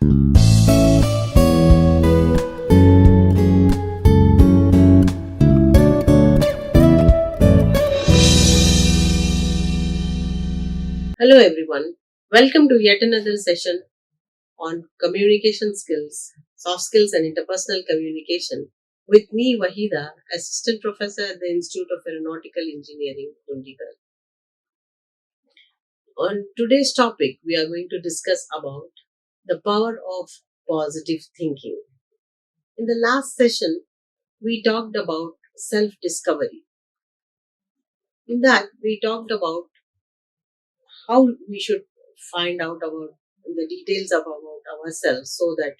Hello everyone, welcome to yet another session on communication skills, soft skills and interpersonal communication with me Waheeda, Assistant Professor at the Institute of Aeronautical Engineering, Dundigal. On today's topic, we are going to discuss about the power of positive thinking. In the last session, we talked about self-discovery. In that, we talked about how we should find out about the details about ourselves so that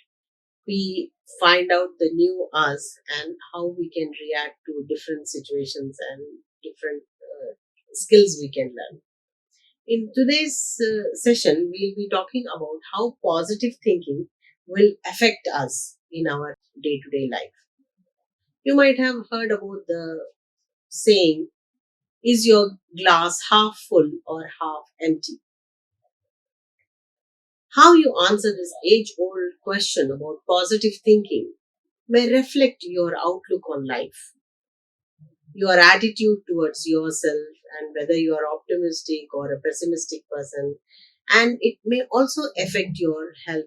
we find out the new us and how we can react to different situations and different skills we can learn. In today's session, we'll be talking about how positive thinking will affect us in our day to day life. You might have heard about the saying, is your glass half full or half empty? How you answer this age old question about positive thinking may reflect your outlook on life, your attitude towards yourself, and whether you are optimistic or a pessimistic person. And it may also affect your health,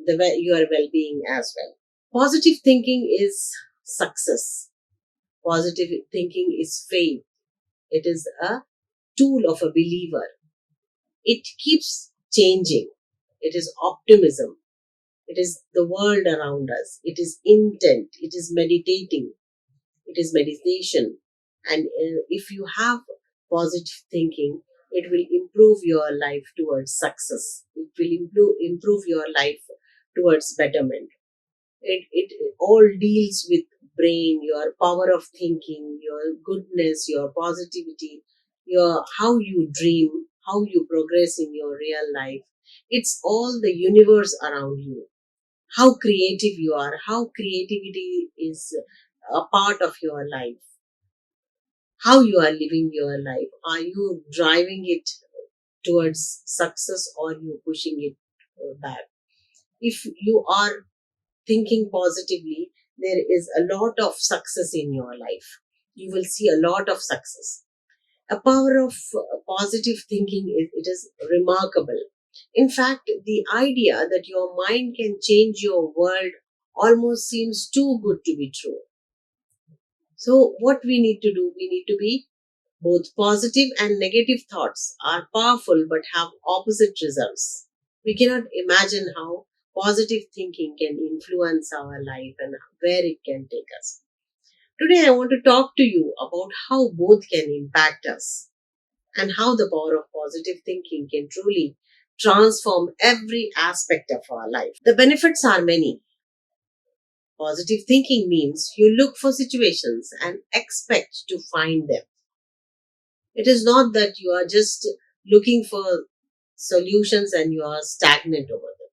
your well being as well. Positive thinking is success, positive thinking is faith, it is a tool of a believer. It keeps changing, it is optimism. It is the world around us. It is intent. It is meditating. It is meditation. And if you have positive thinking, it will improve your life towards success. It will improve your life towards betterment. It all deals with brain, your power of thinking, your goodness, your positivity, your how you dream, how you progress in your real life. It's all the universe around you, how creative you are, how creativity is a part of your life, how you are living your life. Are you driving it towards success or you pushing it back? If you are thinking positively, there is a lot of success in your life. You will see a lot of success. A power of positive thinking it is remarkable. In fact, the idea that your mind can change your world almost seems too good to be true. So, what we need to do, we need to be both positive and negative thoughts are powerful but have opposite results. We cannot imagine how positive thinking can influence our life and where it can take us. Today, I want to talk to you about how both can impact us and how the power of positive thinking can truly transform every aspect of our life. The benefits are many. Positive thinking means you look for situations and expect to find them. It is not that you are just looking for solutions and you are stagnant over them.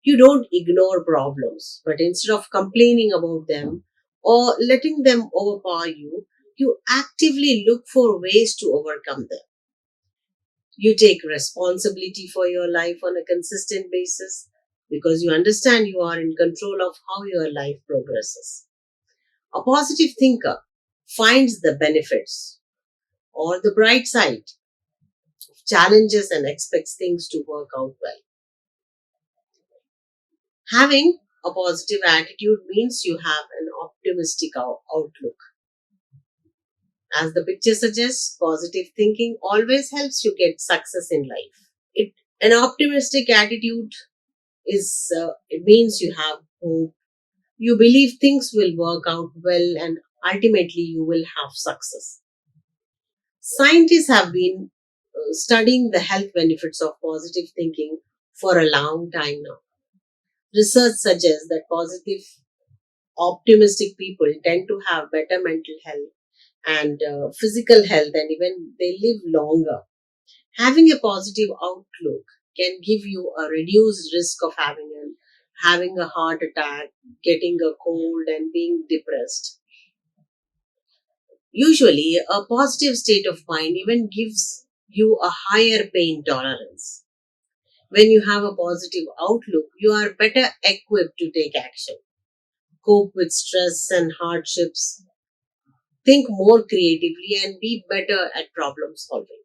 You don't ignore problems, but instead of complaining about them or letting them overpower you, you actively look for ways to overcome them. You take responsibility for your life on a consistent basis because you understand you are in control of how your life progresses. A positive thinker finds the benefits or the bright side of challenges and expects things to work out well. Having a positive attitude means you have an optimistic outlook. As the picture suggests, positive thinking always helps you get success in life. An optimistic attitude it means you have hope. You believe things will work out well and ultimately you will have success. Scientists have been studying the health benefits of positive thinking for a long time now. Research suggests that positive, optimistic people tend to have better mental health and physical health, and even they live longer. Having a positive outlook can give you a reduced risk of having a heart attack, getting a cold, and being depressed. Usually, a positive state of mind even gives you a higher pain tolerance. When you have a positive outlook, you are better equipped to take action, cope with stress and hardships, think more creatively, and be better at problem solving.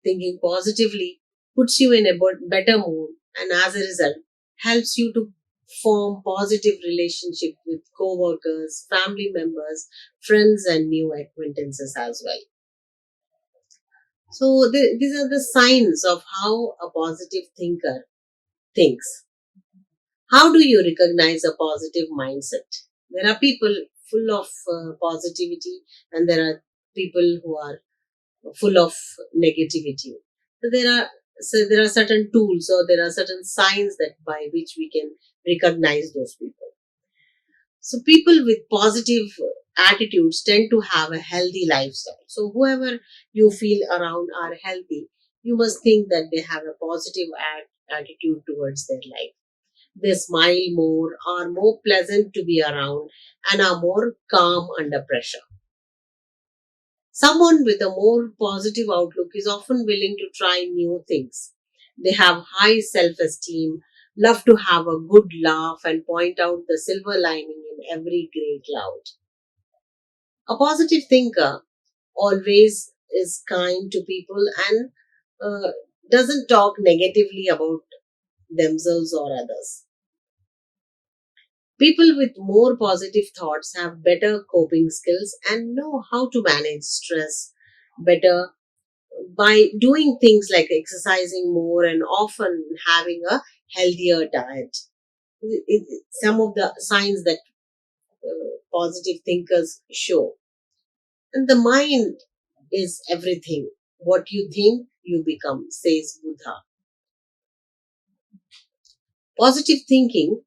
Thinking positively puts you in a better mood, and as a result, helps you to form positive relationship with co-workers, family members, friends, and new acquaintances as well. So these are the signs of how a positive thinker thinks. How do you recognize a positive mindset? There are people full of positivity, and there are people who are full of negativity. So there are certain tools, or there are certain signs that by which we can recognize those people. So people with positive attitudes tend to have a healthy lifestyle. So whoever you feel around are healthy, you must think that they have a positive attitude towards their life. They smile more, are more pleasant to be around, and are more calm under pressure. Someone with a more positive outlook is often willing to try new things. They have high self esteem, love to have a good laugh, and point out the silver lining in every grey cloud. A positive thinker always is kind to people and uh, doesn't talk negatively about themselves or others. People with more positive thoughts have better coping skills and know how to manage stress better by doing things like exercising more and often having a healthier diet. Some of the signs that positive thinkers show. And the mind is everything. What you think, you become, says Buddha. Positive thinking,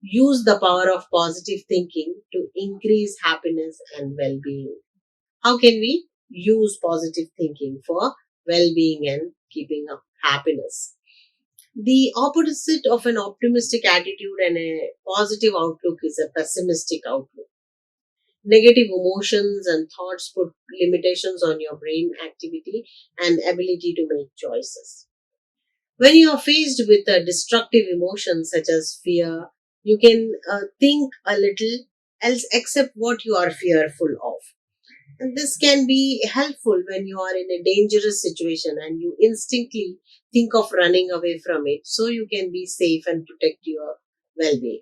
use the power of positive thinking to increase happiness and well being. How can we use positive thinking for well being and keeping up happiness? The opposite of an optimistic attitude and a positive outlook is a pessimistic outlook. Negative emotions and thoughts put limitations on your brain activity and ability to make choices. When you are faced with a destructive emotion such as fear, you can think a little else except what you are fearful of. And this can be helpful when you are in a dangerous situation and you instinctively think of running away from it so you can be safe and protect your well being.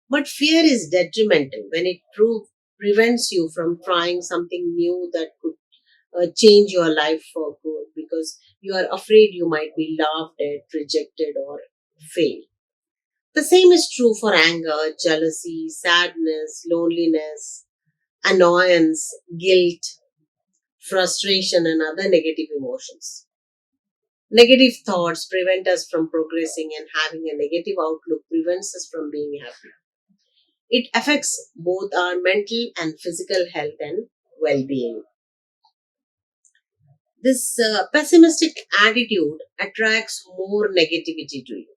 But fear is detrimental when it prevents you from trying something new that could change your life for good because you are afraid you might be laughed at, rejected, or fail. The same is true for anger, jealousy, sadness, loneliness, annoyance, guilt, frustration, and other negative emotions. Negative thoughts prevent us from progressing, and having a negative outlook prevents us from being happy. It affects both our mental and physical health and well being. This pessimistic attitude attracts more negativity to you.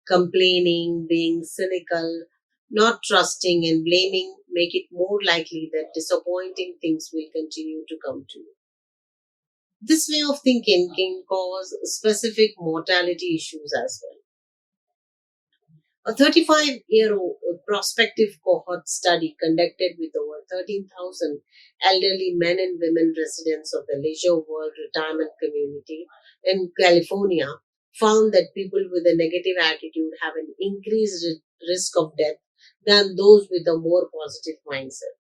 Complaining, being cynical, not trusting, and blaming make it more likely that disappointing things will continue to come to you. This way of thinking can cause specific mortality issues as well. A 35-year prospective cohort study conducted with over 13,000 elderly men and women residents of the Leisure World Retirement Community in California found that people with a negative attitude have an increased risk of death than those with a more positive mindset.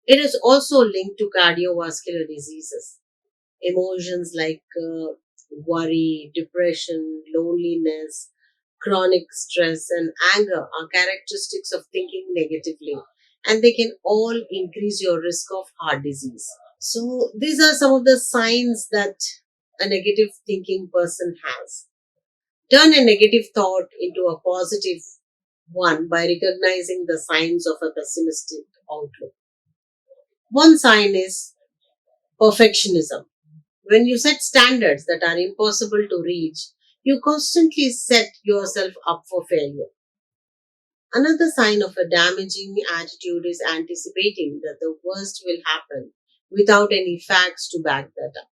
It is also linked to cardiovascular diseases. Emotions like worry, depression, loneliness, chronic stress, and anger are characteristics of thinking negatively, and they can all increase your risk of heart disease. So, these are some of the signs that a negative thinking person has. Turn a negative thought into a positive one by recognizing the signs of a pessimistic outlook. One sign is perfectionism. When you set standards that are impossible to reach, you constantly set yourself up for failure. Another sign of a damaging attitude is anticipating that the worst will happen without any facts to back that up.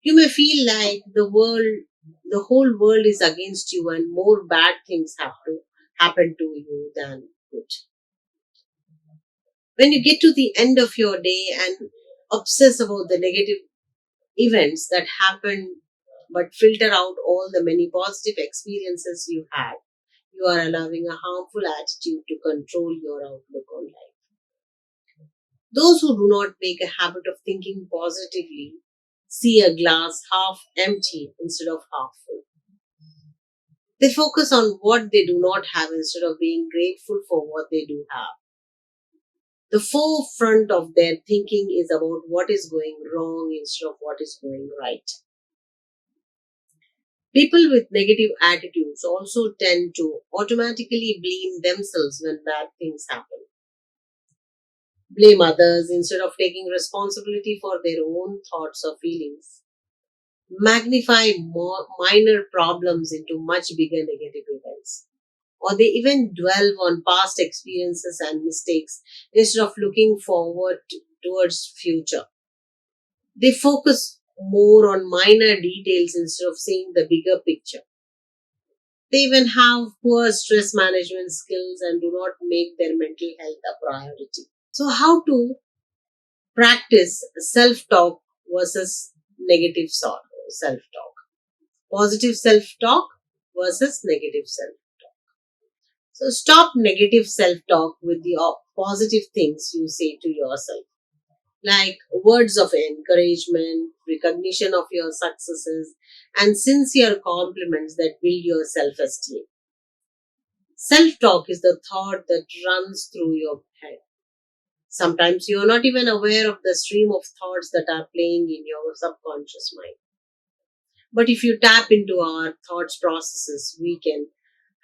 You may feel like the whole world is against you and more bad things have to happen to you than good. When you get to the end of your day and obsess about the negative events that happen but filter out all the many positive experiences you had, you are allowing a harmful attitude to control your outlook on life. Those who do not make a habit of thinking positively see a glass half empty instead of half full. They focus on what they do not have instead of being grateful for what they do have. The forefront of their thinking is about what is going wrong instead of what is going right. People with negative attitudes also tend to automatically blame themselves when bad things happen. Blame others instead of taking responsibility for their own thoughts or feelings. Magnify more minor problems into much bigger negative events. Or they even dwell on past experiences and mistakes instead of looking forward towards future. They focus more on minor details instead of seeing the bigger picture. They even have poor stress management skills and do not make their mental health a priority. So, how to practice self talk versus negative self talk? Positive self talk versus negative self. So, stop negative self talk with the positive things you say to yourself, like words of encouragement, recognition of your successes, and sincere compliments that build your self esteem. Self talk is the thought that runs through your head. Sometimes you are not even aware of the stream of thoughts that are playing in your subconscious mind. But if you tap into our thoughts processes, we can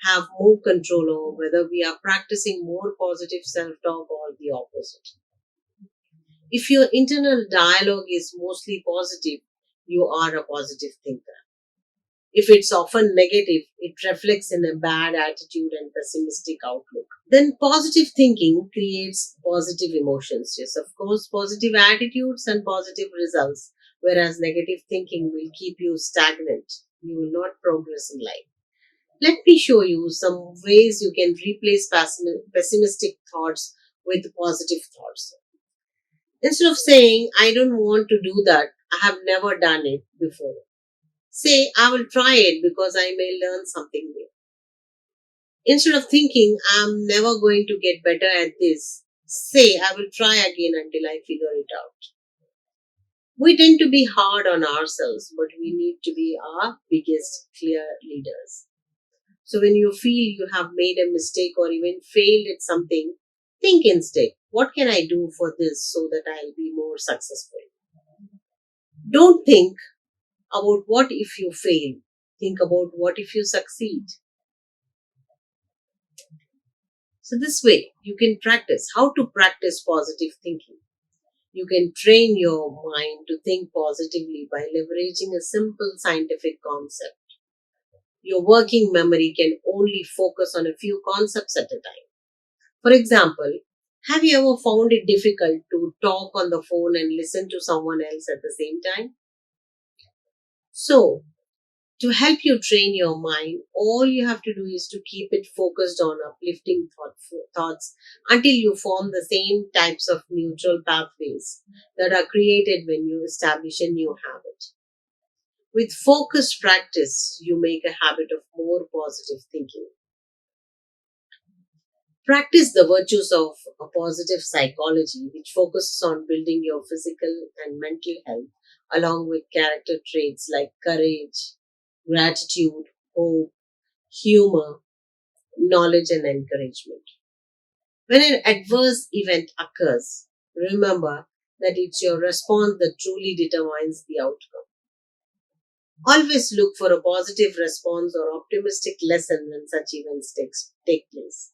have more control over whether we are practicing more positive self talk or the opposite. If your internal dialogue is mostly positive, you are a positive thinker. If it's often negative, it reflects in a bad attitude and pessimistic outlook. Then positive thinking creates positive emotions. Yes, of course, positive attitudes and positive results, whereas negative thinking will keep you stagnant. You will not progress in life. Let me show you some ways you can replace pessimistic thoughts with positive thoughts. Instead of saying, I don't want to do that, I have never done it before. Say, I will try it because I may learn something new. Instead of thinking, I'm never going to get better at this, say, I will try again until I figure it out. We tend to be hard on ourselves, but we need to be our biggest clear leaders. So when you feel you have made a mistake or even failed at something, think instead, what can I do for this so that I'll be more successful? Don't think about what if you fail. Think about what if you succeed. So this way you can practice how to practice positive thinking. You can train your mind to think positively by leveraging a simple scientific concept. Your working memory can only focus on a few concepts at a time. For example, have you ever found it difficult to talk on the phone and listen to someone else at the same time? So, to help you train your mind, all you have to do is to keep it focused on uplifting thoughts until you form the same types of neutral pathways that are created when you establish a new habit. With focused practice, you make a habit of more positive thinking. Practice the virtues of a positive psychology, which focuses on building your physical and mental health, along with character traits like courage, gratitude, hope, humor, knowledge, and encouragement. When an adverse event occurs, remember that it's your response that truly determines the outcome. Always look for a positive response or optimistic lesson when such events take place.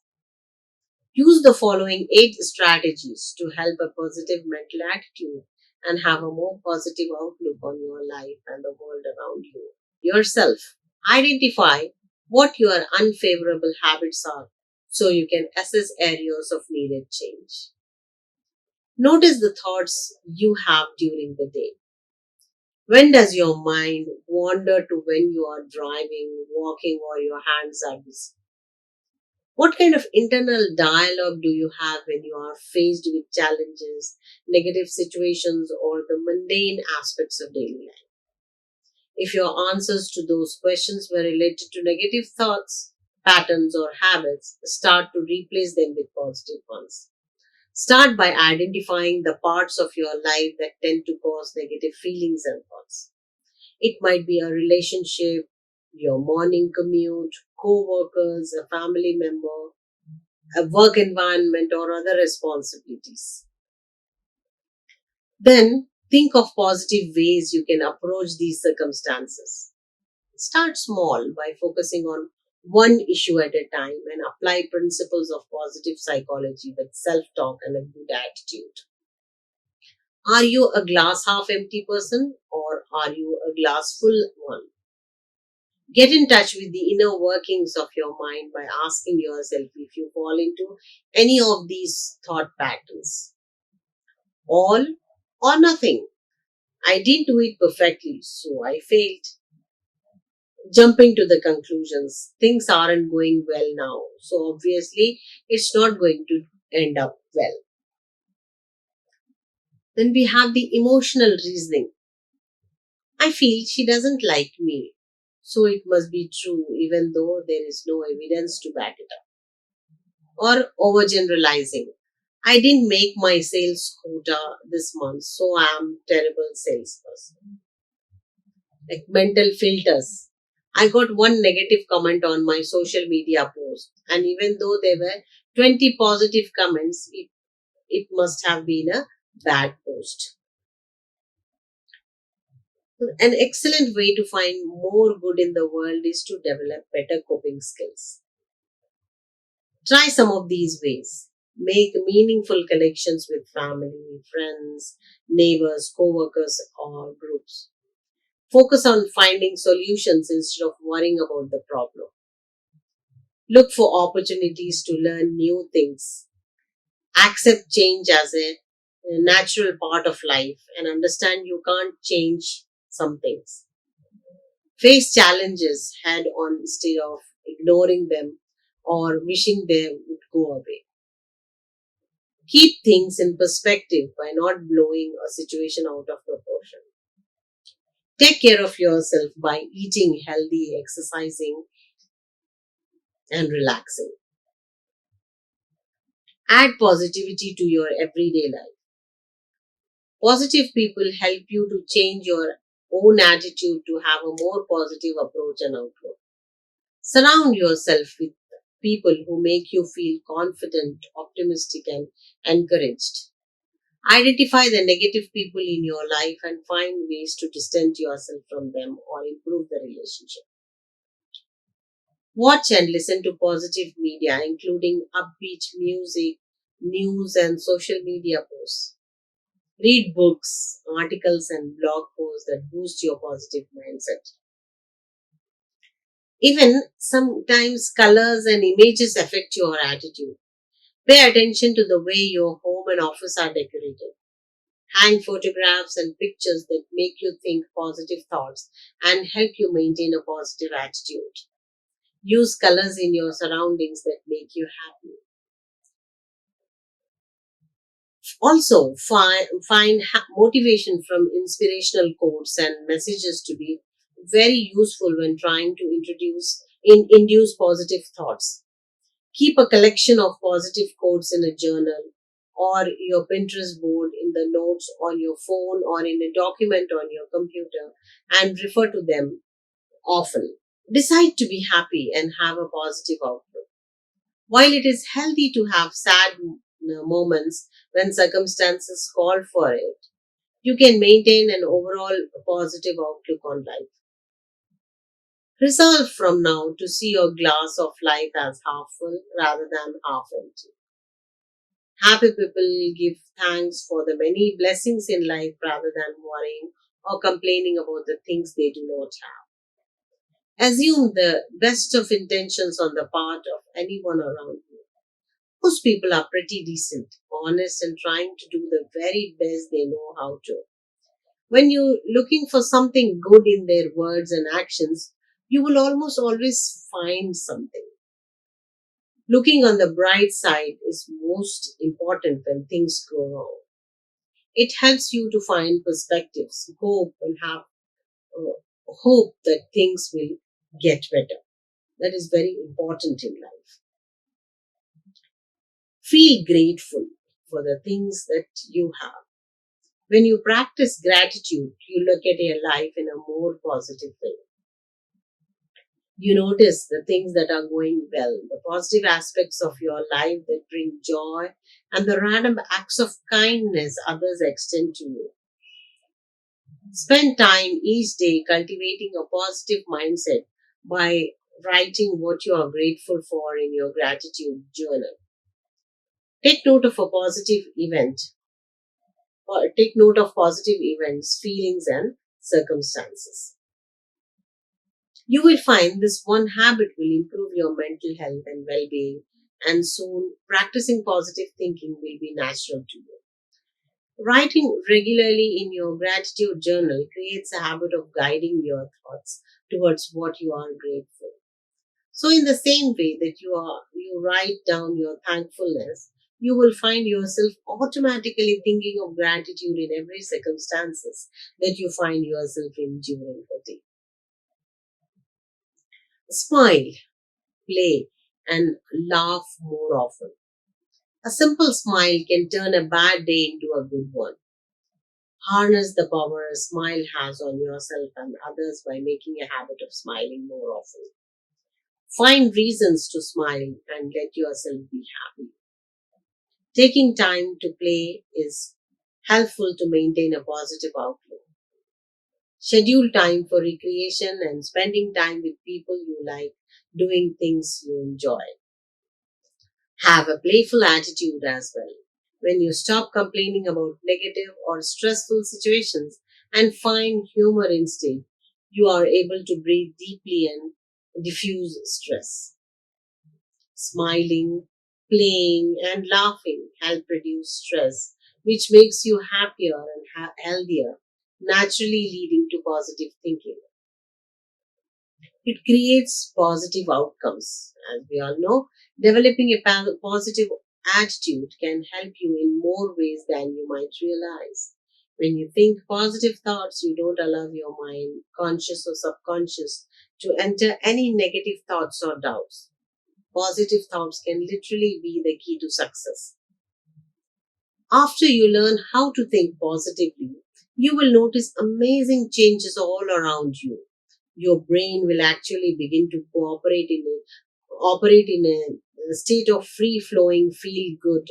Use the following 8 strategies to help a positive mental attitude and have a more positive outlook on your life and the world around you. Yourself. Identify what your unfavorable habits are so you can assess areas of needed change. Notice the thoughts you have during the day. When does your mind wander to when you are driving, walking, or your hands are busy? What kind of internal dialogue do you have when you are faced with challenges, negative situations, or the mundane aspects of daily life? If your answers to those questions were related to negative thoughts, patterns, or habits, start to replace them with positive ones. Start by identifying the parts of your life that tend to cause negative feelings and thoughts. It might be a relationship, your morning commute, co workers, a family member, a work environment, or other responsibilities. Then think of positive ways you can approach these circumstances. Start small by focusing on one issue at a time and apply principles of positive psychology with self talk and a good attitude. Are you a glass half empty person or are you a glass full one? Get in touch with the inner workings of your mind by asking yourself if you fall into any of these thought patterns. All or nothing. I didn't do it perfectly, so I failed. Jumping to the conclusions. Things aren't going well now, so obviously it's not going to end up well. Then we have the emotional reasoning. I feel she doesn't like me, so it must be true even though there is no evidence to back it up. Or overgeneralizing. I didn't make my sales quota this month, so I'm terrible salesperson. Like mental filters. I got one negative comment on my social media post, and even though there were 20 positive comments, it must have been a bad post. An excellent way to find more good in the world is to develop better coping skills. Try some of these ways. Make meaningful connections with family, friends, neighbors, co workers, or groups. Focus on finding solutions instead of worrying about the problem. Look for opportunities to learn new things. Accept change as a natural part of life and understand you can't change some things. Face challenges head on instead of ignoring them or wishing they would go away. Keep things in perspective by not blowing a situation out of proportion. Take care of yourself by eating healthy, exercising, and relaxing. Add positivity to your everyday life. Positive people help you to change your own attitude to have a more positive approach and outlook. Surround yourself with people who make you feel confident, optimistic, and encouraged. Identify the negative people in your life and find ways to distance yourself from them or improve the relationship. Watch and listen to positive media, including upbeat music, news, and social media posts. Read books, articles, and blog posts that boost your positive mindset. Even sometimes colors and images affect your attitude. Pay attention to the way your home and office are decorated. Hang photographs and pictures that make you think positive thoughts and help you maintain a positive attitude. Use colors in your surroundings that make you happy. Also, find motivation from inspirational quotes and messages to be very useful when trying to induce positive thoughts. Keep a collection of positive quotes in a journal or your Pinterest board in the notes on your phone or in a document on your computer and refer to them often. Decide to be happy and have a positive outlook. While it is healthy to have sad moments when circumstances call for it, you can maintain an overall positive outlook on life. Resolve from now to see your glass of life as half full rather than half empty. Happy people give thanks for the many blessings in life rather than worrying or complaining about the things they do not have. Assume the best of intentions on the part of anyone around you. Most people are pretty decent, honest, and trying to do the very best they know how to. When you're looking for something good in their words and actions, you will almost always find something. Looking on the bright side is most important when things go wrong. It helps you to find perspectives, hope, and have hope that things will get better. That is very important in life. Feel grateful for the things that you have. When you practice gratitude, you look at your life in a more positive way. You notice the things that are going well, the positive aspects of your life that bring joy, and the random acts of kindness others extend to you. Spend time each day cultivating a positive mindset by writing what you are grateful for in your gratitude journal. Take note of a positive event, or take note of positive events, feelings, and circumstances. You will find this one habit will improve your mental health and well being, and soon practicing positive thinking will be natural to you. Writing regularly in your gratitude journal creates a habit of guiding your thoughts towards what you are grateful. So, in the same way that you write down your thankfulness, you will find yourself automatically thinking of gratitude in every circumstances that you find yourself in during the day. Smile, play, and laugh more often. A simple smile can turn a bad day into a good one. Harness the power a smile has on yourself and others by making a habit of smiling more often. Find reasons to smile and let yourself be happy. Taking time to play is helpful to maintain a positive outlook. Schedule time for recreation and spending time with people you like, doing things you enjoy. Have a playful attitude as well. When you stop complaining about negative or stressful situations and find humor instead, you are able to breathe deeply and diffuse stress. Smiling, playing, and laughing help reduce stress, which makes you happier and healthier, naturally leading to positive thinking. It creates positive outcomes. As we all know, developing a positive attitude can help you in more ways than you might realize. When you think positive thoughts, you don't allow your mind, conscious or subconscious, to enter any negative thoughts or doubts. Positive thoughts can literally be the key to success. After you learn how to think positively, you will notice amazing changes all around you. Your brain will actually begin to operate in a state of free flowing feel good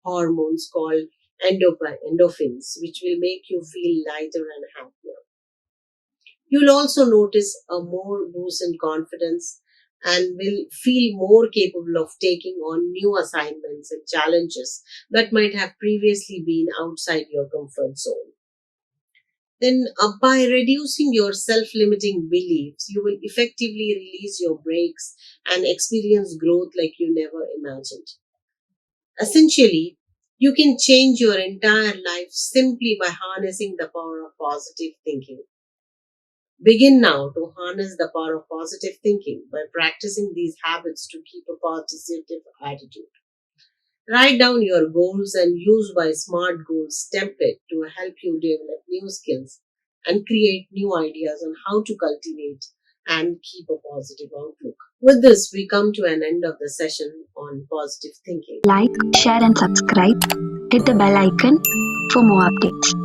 hormones called endorphins, which will make you feel lighter and happier. You'll also notice a more boost in confidence and will feel more capable of taking on new assignments and challenges that might have previously been outside your comfort zone. Then, by reducing your self limiting beliefs, you will effectively release your brakes and experience growth like you never imagined. Essentially, you can change your entire life simply by harnessing the power of positive thinking. Begin now to harness the power of positive thinking by practicing these habits to keep a positive attitude. Write down your goals and use my SMART goals template to help you develop new skills and create new ideas on how to cultivate and keep a positive outlook. With this, we come to an end of the session on positive thinking. Like, share, and subscribe. Hit the bell icon for more updates.